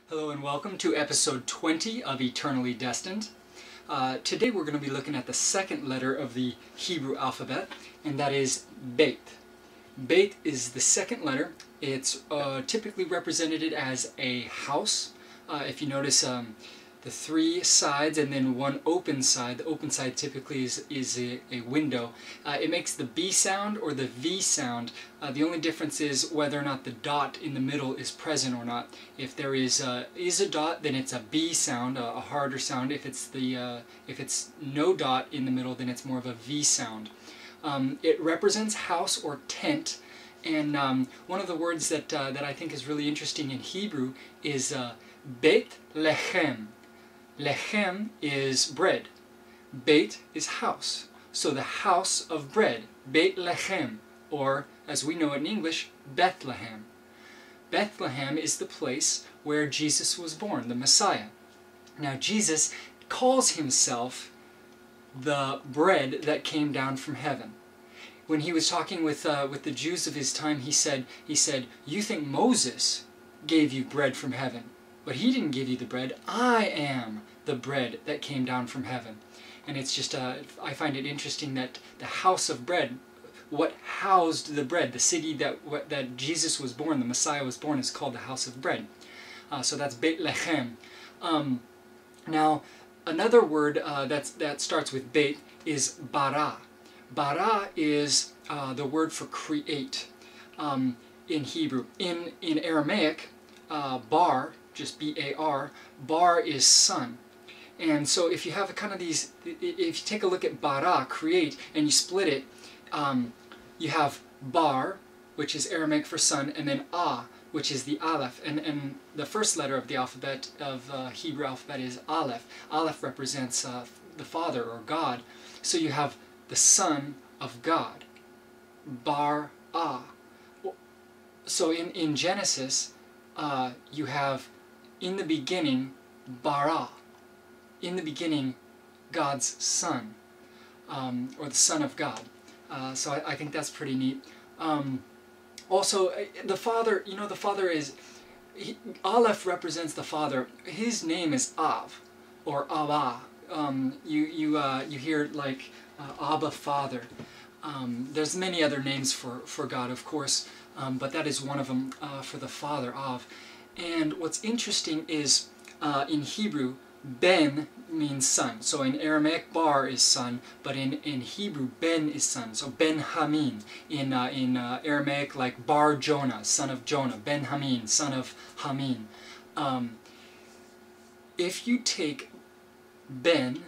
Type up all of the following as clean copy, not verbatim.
Hello and welcome to episode 20 of Eternally Destined. Today we're going to be looking at the second letter of the Hebrew alphabet, and that is Bet. Bet is the second letter. It's typically represented as a house. If you notice the three sides and then one open side, the open side typically is a window. It makes the B sound or the V sound. The only difference is whether or not the dot in the middle is present or not. If there is a dot, then it's a B sound, a harder sound. If it's no dot in the middle, then it's more of a V sound. It represents house or tent, and one of the words that I think is really interesting in Hebrew is Bet Lechem. Lechem is bread. Bet is house. So the house of bread, Beit Lechem, or as we know it in English, Bethlehem. Bethlehem is the place where Jesus was born, the Messiah. Now Jesus calls himself the bread that came down from heaven. When he was talking with the Jews of his time, he said, "You think Moses gave you bread from heaven, but he didn't give you the bread. I am the bread that came down from heaven." And it's just, I find it interesting that the house of bread, what housed the bread, the city that Jesus was born, the Messiah was born, is called the house of bread. So that's Beit Lechem. Now, another word that starts with Beit is bara. Bara is the word for create in Hebrew. In Aramaic, bar, just B-A-R, bar is sun. And so if you have kind of these, if you take a look at bara, create, and you split it, you have bar, which is Aramaic for sun, and then which is the aleph. And the first letter of the alphabet, of Hebrew alphabet, is aleph. Aleph represents the Father, or God. So you have the Son of God, bar-ah. So in Genesis, you have, in the beginning, bara. In the beginning, God's Son, or the Son of God. So I think that's pretty neat. Also, the Father, the Father is, Aleph represents the Father. His name is Av, or Abba. You hear like Abba, Father. There's many other names for God, of course, but that is one of them for the Father, Av. And what's interesting is in Hebrew, Ben means son. So in Aramaic, bar is son, but in Hebrew, Ben is son. So Ben Hamin. In Aramaic, like Bar Jonah, son of Jonah. Ben Hamin, son of Hamin. If you take Ben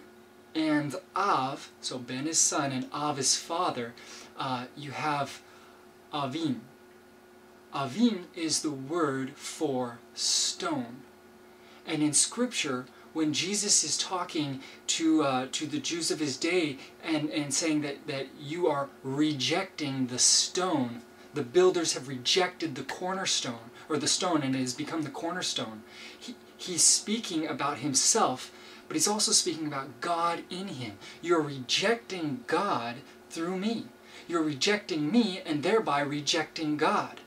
and Av, so Ben is son and Av is father, you have Avim. Avim is the word for stone. And in Scripture, when Jesus is talking to the Jews of his day and saying that you are rejecting the stone, the builders have rejected the cornerstone, or the stone, and it has become the cornerstone, he's speaking about himself, but he's also speaking about God in him. You're rejecting God through me. You're rejecting me and thereby rejecting God.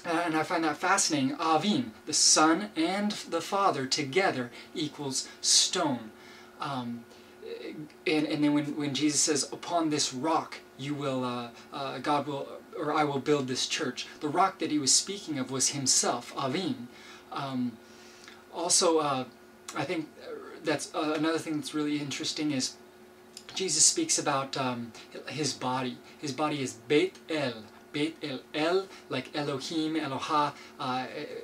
And I find that fascinating. Avim, the Son and the Father together equals stone. And then when Jesus says, "Upon this rock you will, God will, or I will build this church," the rock that he was speaking of was himself, Avim. Also, I think that's another thing that's really interesting is Jesus speaks about his body. His body is Beit El. Beit El, like Elohim, Eloha,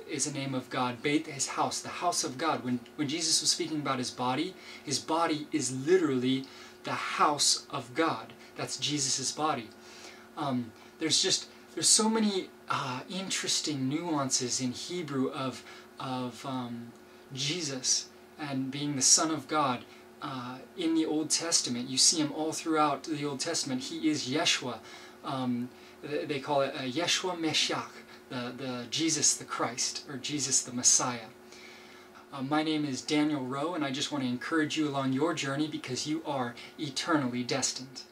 is a name of God. Beit, his house, the house of God. When Jesus was speaking about his body is literally the house of God. That's Jesus' body. There's so many interesting nuances in Hebrew of Jesus and being the Son of God. In the Old Testament, you see him all throughout the Old Testament. He is Yeshua. They call it Yeshua Meshiach, the Jesus the Christ, or Jesus the Messiah. My name is Daniel Rowe, and I just want to encourage you along your journey because you are eternally destined.